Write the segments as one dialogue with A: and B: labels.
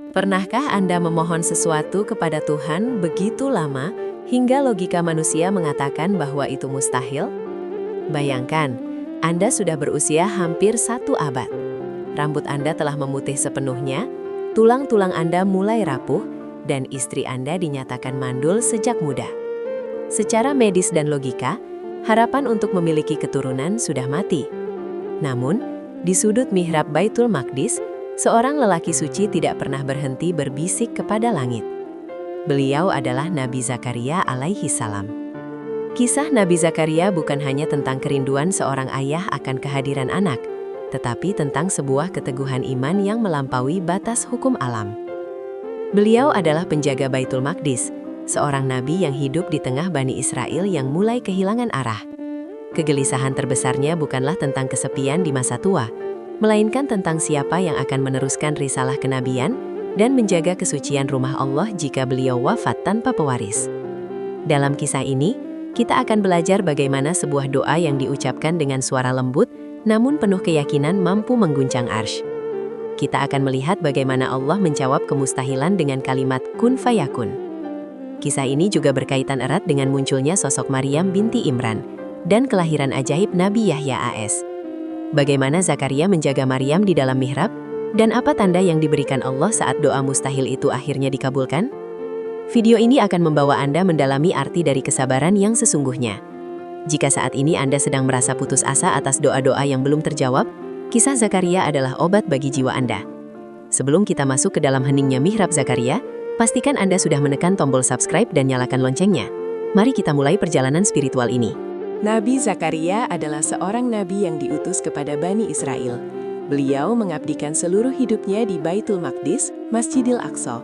A: Pernahkah Anda memohon sesuatu kepada Tuhan begitu lama hingga logika manusia mengatakan bahwa itu mustahil? Bayangkan, Anda sudah berusia hampir 1 abad. Rambut Anda telah memutih sepenuhnya, tulang-tulang Anda mulai rapuh, dan istri Anda dinyatakan mandul sejak muda. Secara medis dan logika, harapan untuk memiliki keturunan sudah mati. Namun, di sudut mihrab Baitul Maqdis, seorang lelaki suci tidak pernah berhenti berbisik kepada langit. Beliau adalah Nabi Zakaria alaihi salam. Kisah Nabi Zakaria bukan hanya tentang kerinduan seorang ayah akan kehadiran anak, tetapi tentang sebuah keteguhan iman yang melampaui batas hukum alam. Beliau adalah penjaga Baitul Maqdis, seorang nabi yang hidup di tengah Bani Israel yang mulai kehilangan arah. Kegelisahan terbesarnya bukanlah tentang kesepian di masa tua, melainkan tentang siapa yang akan meneruskan risalah kenabian dan menjaga kesucian rumah Allah jika beliau wafat tanpa pewaris. Dalam kisah ini, kita akan belajar bagaimana sebuah doa yang diucapkan dengan suara lembut namun penuh keyakinan mampu mengguncang arsy. Kita akan melihat bagaimana Allah menjawab kemustahilan dengan kalimat kun fayakun. Kisah ini juga berkaitan erat dengan munculnya sosok Maryam binti Imran dan kelahiran ajaib Nabi Yahya AS. Bagaimana Zakaria menjaga Maryam di dalam mihrab, dan apa tanda yang diberikan Allah saat doa mustahil itu akhirnya dikabulkan? Video ini akan membawa Anda mendalami arti dari kesabaran yang sesungguhnya. Jika saat ini Anda sedang merasa putus asa atas doa-doa yang belum terjawab, kisah Zakaria adalah obat bagi jiwa Anda. Sebelum kita masuk ke dalam heningnya mihrab Zakaria, pastikan Anda sudah menekan tombol subscribe dan nyalakan loncengnya. Mari kita mulai perjalanan spiritual ini.
B: Nabi Zakaria adalah seorang nabi yang diutus kepada Bani Israel. Beliau mengabdikan seluruh hidupnya di Baitul Maqdis, Masjidil Aqsa.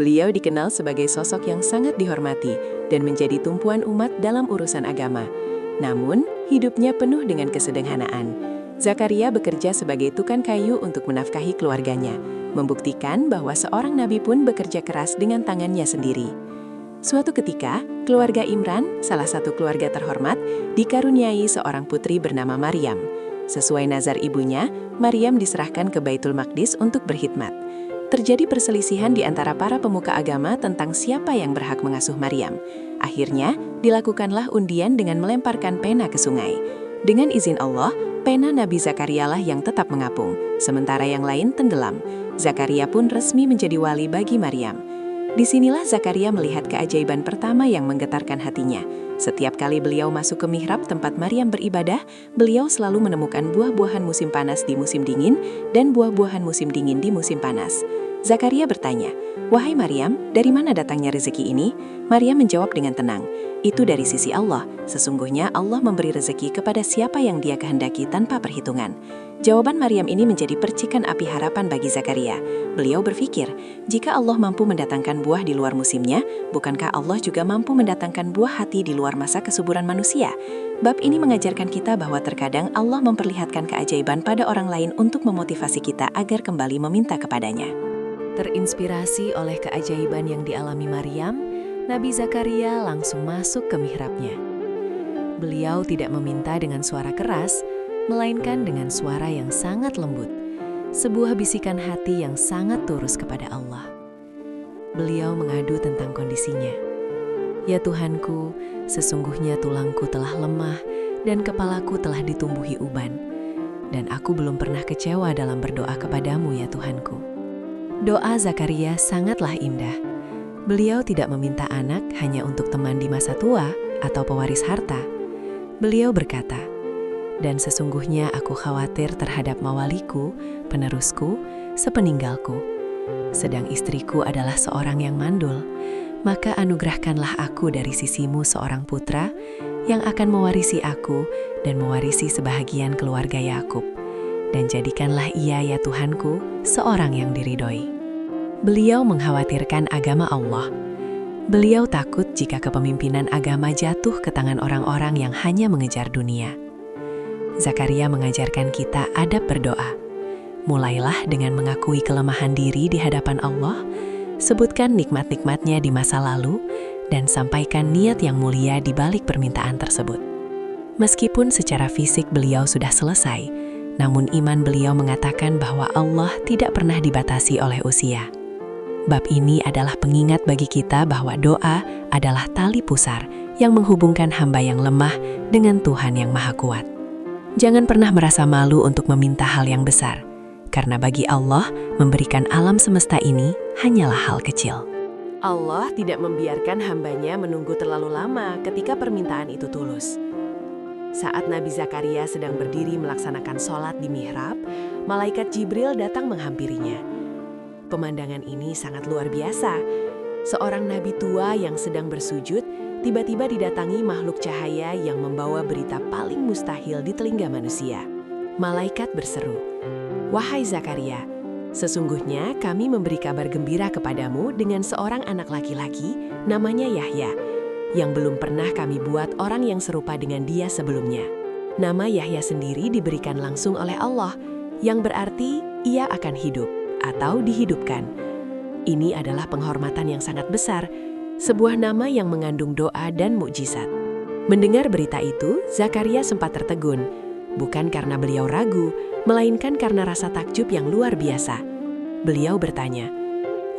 B: Beliau dikenal sebagai sosok yang sangat dihormati dan menjadi tumpuan umat dalam urusan agama. Namun, hidupnya penuh dengan kesederhanaan. Zakaria bekerja sebagai tukang kayu untuk menafkahi keluarganya, membuktikan bahwa seorang nabi pun bekerja keras dengan tangannya sendiri. Suatu ketika, keluarga Imran, salah satu keluarga terhormat, dikaruniai seorang putri bernama Maryam. Sesuai nazar ibunya, Maryam diserahkan ke Baitul Maqdis untuk berkhidmat. Terjadi perselisihan di antara para pemuka agama tentang siapa yang berhak mengasuh Maryam. Akhirnya, dilakukanlah undian dengan melemparkan pena ke sungai. Dengan izin Allah, pena Nabi Zakaria lah yang tetap mengapung, sementara yang lain tenggelam. Zakaria pun resmi menjadi wali bagi Maryam. Disinilah Zakaria melihat keajaiban pertama yang menggetarkan hatinya. Setiap kali beliau masuk ke mihrab tempat Maryam beribadah, beliau selalu menemukan buah-buahan musim panas di musim dingin dan buah-buahan musim dingin di musim panas. Zakaria bertanya, "Wahai Maryam, dari mana datangnya rezeki ini?" Maryam menjawab dengan tenang, "Itu dari sisi Allah. Sesungguhnya Allah memberi rezeki kepada siapa yang Dia kehendaki tanpa perhitungan." Jawaban Maryam ini menjadi percikan api harapan bagi Zakaria. Beliau berpikir, jika Allah mampu mendatangkan buah di luar musimnya, bukankah Allah juga mampu mendatangkan buah hati di luar masa kesuburan manusia? Bab ini mengajarkan kita bahwa terkadang Allah memperlihatkan keajaiban pada orang lain untuk memotivasi kita agar kembali meminta kepadanya.
A: Terinspirasi oleh keajaiban yang dialami Maryam, Nabi Zakaria langsung masuk ke mihrabnya. Beliau tidak meminta dengan suara keras, melainkan dengan suara yang sangat lembut, sebuah bisikan hati yang sangat tulus kepada Allah. Beliau mengadu tentang kondisinya. "Ya Tuhanku, sesungguhnya tulangku telah lemah dan kepalaku telah ditumbuhi uban, dan aku belum pernah kecewa dalam berdoa kepadamu ya Tuhanku." Doa Zakaria sangatlah indah. Beliau tidak meminta anak hanya untuk teman di masa tua atau pewaris harta. Beliau berkata, "Dan sesungguhnya aku khawatir terhadap mawaliku, penerusku, sepeninggalku. Sedang istriku adalah seorang yang mandul, maka anugerahkanlah aku dari sisimu seorang putra yang akan mewarisi aku dan mewarisi sebahagian keluarga Yakub. Dan jadikanlah ia ya Tuhanku, seorang yang diridhoi." Beliau mengkhawatirkan agama Allah. Beliau takut jika kepemimpinan agama jatuh ke tangan orang-orang yang hanya mengejar dunia. Zakaria mengajarkan kita adab berdoa. Mulailah dengan mengakui kelemahan diri di hadapan Allah, sebutkan nikmat-nikmatnya di masa lalu, dan sampaikan niat yang mulia di balik permintaan tersebut. Meskipun secara fisik beliau sudah selesai, namun iman beliau mengatakan bahwa Allah tidak pernah dibatasi oleh usia.
B: Bab ini adalah pengingat bagi kita bahwa doa adalah tali pusar yang menghubungkan hamba yang lemah dengan Tuhan yang Maha Kuat. Jangan pernah merasa malu untuk meminta hal yang besar, karena bagi Allah, memberikan alam semesta ini hanyalah hal kecil.
A: Allah tidak membiarkan hambanya menunggu terlalu lama ketika permintaan itu tulus. Saat Nabi Zakaria sedang berdiri melaksanakan sholat di mihrab, malaikat Jibril datang menghampirinya. Pemandangan ini sangat luar biasa. Seorang nabi tua yang sedang bersujud tiba-tiba didatangi makhluk cahaya yang membawa berita paling mustahil di telinga manusia. Malaikat berseru, "Wahai Zakaria, sesungguhnya kami memberi kabar gembira kepadamu dengan seorang anak laki-laki namanya Yahya, yang belum pernah kami buat orang yang serupa dengan dia sebelumnya. Nama Yahya sendiri diberikan langsung oleh Allah, yang berarti ia akan hidup atau dihidupkan. Ini adalah penghormatan yang sangat besar, sebuah nama yang mengandung doa dan mukjizat." Mendengar berita itu, Zakaria sempat tertegun, bukan karena beliau ragu, melainkan karena rasa takjub yang luar biasa. Beliau bertanya,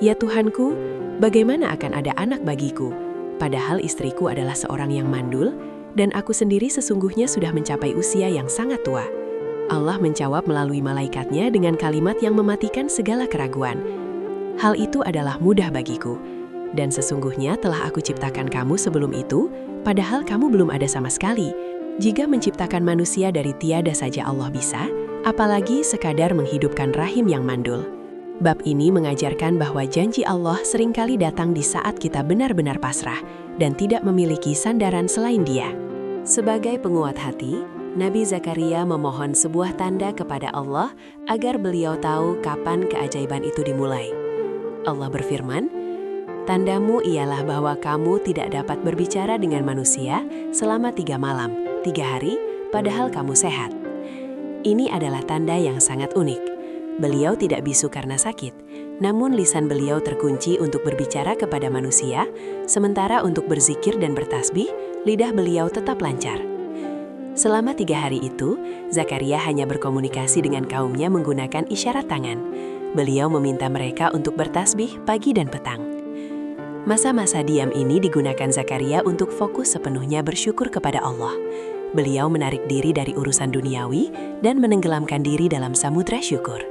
A: "Ya Tuhanku, bagaimana akan ada anak bagiku? Padahal istriku adalah seorang yang mandul, dan aku sendiri sesungguhnya sudah mencapai usia yang sangat tua." Allah menjawab melalui malaikatnya dengan kalimat yang mematikan segala keraguan. "Hal itu adalah mudah bagiku, dan sesungguhnya telah aku ciptakan kamu sebelum itu, padahal kamu belum ada sama sekali. Jika menciptakan manusia dari tiada saja Allah bisa, apalagi sekadar menghidupkan rahim yang mandul." Bab ini mengajarkan bahwa janji Allah seringkali datang di saat kita benar-benar pasrah dan tidak memiliki sandaran selain Dia. Sebagai penguat hati, Nabi Zakaria memohon sebuah tanda kepada Allah agar beliau tahu kapan keajaiban itu dimulai. Allah berfirman, "Tandamu ialah bahwa kamu tidak dapat berbicara dengan manusia selama 3 malam, 3 hari, padahal kamu sehat." Ini adalah tanda yang sangat unik. Beliau tidak bisu karena sakit, namun lisan beliau terkunci untuk berbicara kepada manusia, sementara untuk berzikir dan bertasbih, lidah beliau tetap lancar. Selama 3 hari itu, Zakaria hanya berkomunikasi dengan kaumnya menggunakan isyarat tangan. Beliau meminta mereka untuk bertasbih pagi dan petang. Masa-masa diam ini digunakan Zakaria untuk fokus sepenuhnya bersyukur kepada Allah. Beliau menarik diri dari urusan duniawi dan menenggelamkan diri dalam samudra syukur.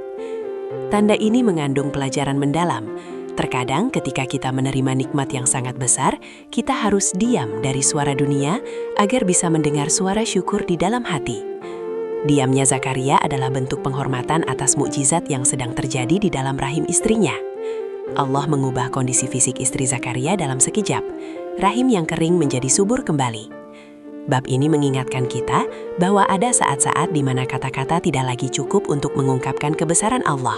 A: Tanda ini mengandung pelajaran mendalam. Terkadang ketika kita menerima nikmat yang sangat besar, kita harus diam dari suara dunia agar bisa mendengar suara syukur di dalam hati. Diamnya Zakaria adalah bentuk penghormatan atas mukjizat yang sedang terjadi di dalam rahim istrinya. Allah mengubah kondisi fisik istri Zakaria dalam sekejap. Rahim yang kering menjadi subur kembali. Bab ini mengingatkan kita bahwa ada saat-saat di mana kata-kata tidak lagi cukup untuk mengungkapkan kebesaran Allah.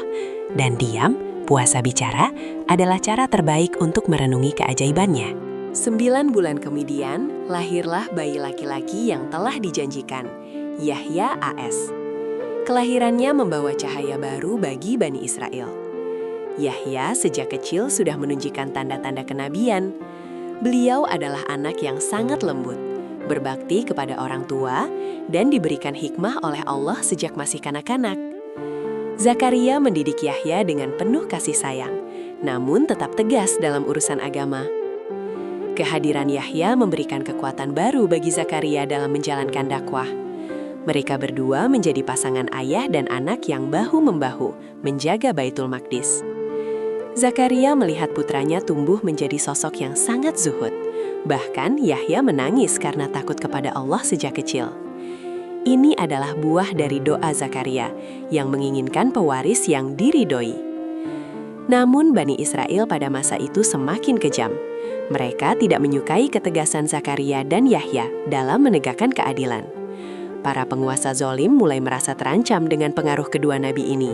A: Dan diam, puasa bicara, adalah cara terbaik untuk merenungi keajaibannya. 9 bulan kemudian, lahirlah bayi laki-laki yang telah dijanjikan, Yahya AS. Kelahirannya membawa cahaya baru bagi Bani Israel. Yahya sejak kecil sudah menunjukkan tanda-tanda kenabian. Beliau adalah anak yang sangat lembut, berbakti kepada orang tua, dan diberikan hikmah oleh Allah sejak masih kanak-kanak. Zakaria mendidik Yahya dengan penuh kasih sayang, namun tetap tegas dalam urusan agama. Kehadiran Yahya memberikan kekuatan baru bagi Zakaria dalam menjalankan dakwah. Mereka berdua menjadi pasangan ayah dan anak yang bahu-membahu menjaga Baitul Maqdis. Zakaria melihat putranya tumbuh menjadi sosok yang sangat zuhud. Bahkan Yahya menangis karena takut kepada Allah sejak kecil. Ini adalah buah dari doa Zakaria yang menginginkan pewaris yang diridhoi. Namun Bani Israel pada masa itu semakin kejam. Mereka tidak menyukai ketegasan Zakaria dan Yahya dalam menegakkan keadilan. Para penguasa zalim mulai merasa terancam dengan pengaruh kedua nabi ini.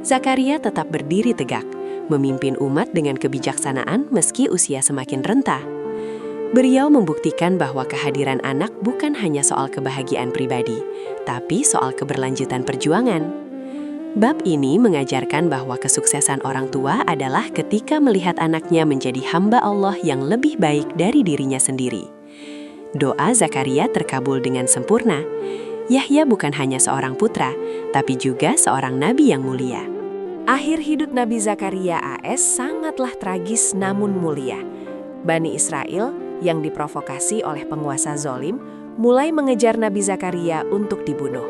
A: Zakaria tetap berdiri tegak, memimpin umat dengan kebijaksanaan meski usia semakin renta. Beliau membuktikan bahwa kehadiran anak bukan hanya soal kebahagiaan pribadi, tapi soal keberlanjutan perjuangan. Bab ini mengajarkan bahwa kesuksesan orang tua adalah ketika melihat anaknya menjadi hamba Allah yang lebih baik dari dirinya sendiri. Doa Zakaria terkabul dengan sempurna. Yahya bukan hanya seorang putra, tapi juga seorang nabi yang mulia.
B: Akhir hidup Nabi Zakaria AS sangatlah tragis namun mulia. Bani Israel yang diprovokasi oleh penguasa zolim mulai mengejar Nabi Zakaria untuk dibunuh.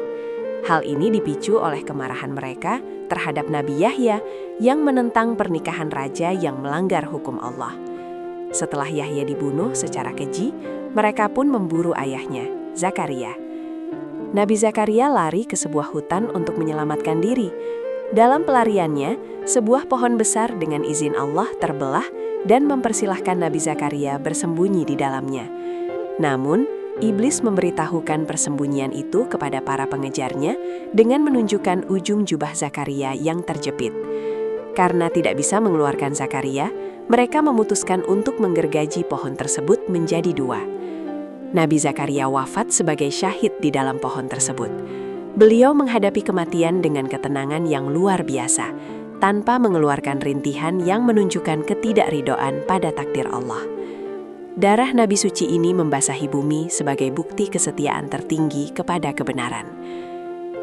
B: Hal ini dipicu oleh kemarahan mereka terhadap Nabi Yahya yang menentang pernikahan raja yang melanggar hukum Allah. Setelah Yahya dibunuh secara keji, mereka pun memburu ayahnya, Zakaria. Nabi Zakaria lari ke sebuah hutan untuk menyelamatkan diri. Dalam pelariannya, sebuah pohon besar dengan izin Allah terbelah dan mempersilahkan Nabi Zakaria bersembunyi di dalamnya. Namun, iblis memberitahukan persembunyian itu kepada para pengejarnya dengan menunjukkan ujung jubah Zakaria yang terjepit. Karena tidak bisa mengeluarkan Zakaria, mereka memutuskan untuk menggergaji pohon tersebut menjadi dua. Nabi Zakaria wafat sebagai syahid di dalam pohon tersebut. Beliau menghadapi kematian dengan ketenangan yang luar biasa, tanpa mengeluarkan rintihan yang menunjukkan ketidakridoan pada takdir Allah. Darah Nabi suci ini membasahi bumi sebagai bukti kesetiaan tertinggi kepada kebenaran.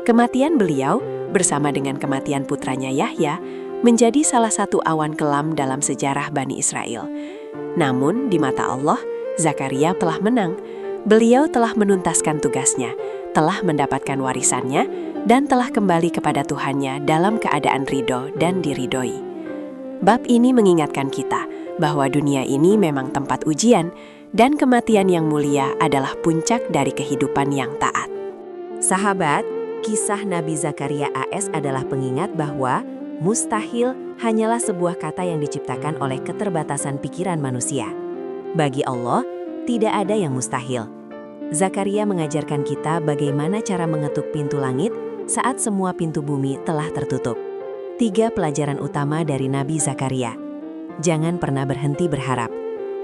B: Kematian beliau, bersama dengan kematian putranya Yahya, menjadi salah satu awan kelam dalam sejarah Bani Israel. Namun, di mata Allah, Zakaria telah menang. Beliau telah menuntaskan tugasnya, telah mendapatkan warisannya, dan telah kembali kepada Tuhannya dalam keadaan ridho dan diridhoi. Bab ini mengingatkan kita bahwa dunia ini memang tempat ujian, dan kematian yang mulia adalah puncak dari kehidupan yang taat.
A: Sahabat, kisah Nabi Zakaria AS adalah pengingat bahwa mustahil hanyalah sebuah kata yang diciptakan oleh keterbatasan pikiran manusia. Bagi Allah, tidak ada yang mustahil. Zakaria mengajarkan kita bagaimana cara mengetuk pintu langit saat semua pintu bumi telah tertutup. 3 pelajaran utama dari Nabi Zakaria. Jangan pernah berhenti berharap.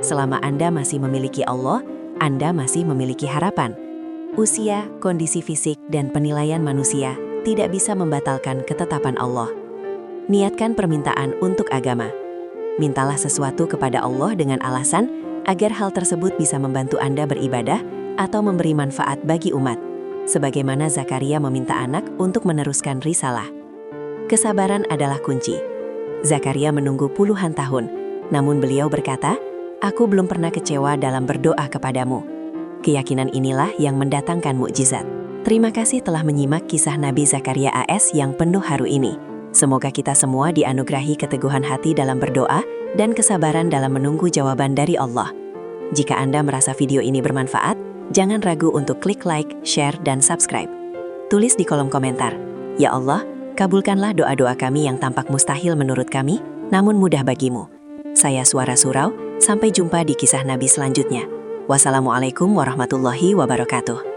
A: Selama Anda masih memiliki Allah, Anda masih memiliki harapan. Usia, kondisi fisik, dan penilaian manusia tidak bisa membatalkan ketetapan Allah. Niatkan permintaan untuk agama. Mintalah sesuatu kepada Allah dengan alasan agar hal tersebut bisa membantu Anda beribadah atau memberi manfaat bagi umat, sebagaimana Zakaria meminta anak untuk meneruskan risalah. Kesabaran adalah kunci. Zakaria menunggu puluhan tahun, namun beliau berkata, "Aku belum pernah kecewa dalam berdoa kepadamu." Keyakinan inilah yang mendatangkan mukjizat. Terima kasih telah menyimak kisah Nabi Zakaria AS yang penuh haru ini. Semoga kita semua dianugerahi keteguhan hati dalam berdoa dan kesabaran dalam menunggu jawaban dari Allah. Jika Anda merasa video ini bermanfaat, jangan ragu untuk klik like, share, dan subscribe. Tulis di kolom komentar, "Ya Allah, kabulkanlah doa-doa kami yang tampak mustahil menurut kami, namun mudah bagimu." Saya Suara Surau, sampai jumpa di kisah Nabi selanjutnya. Wassalamualaikum warahmatullahi wabarakatuh.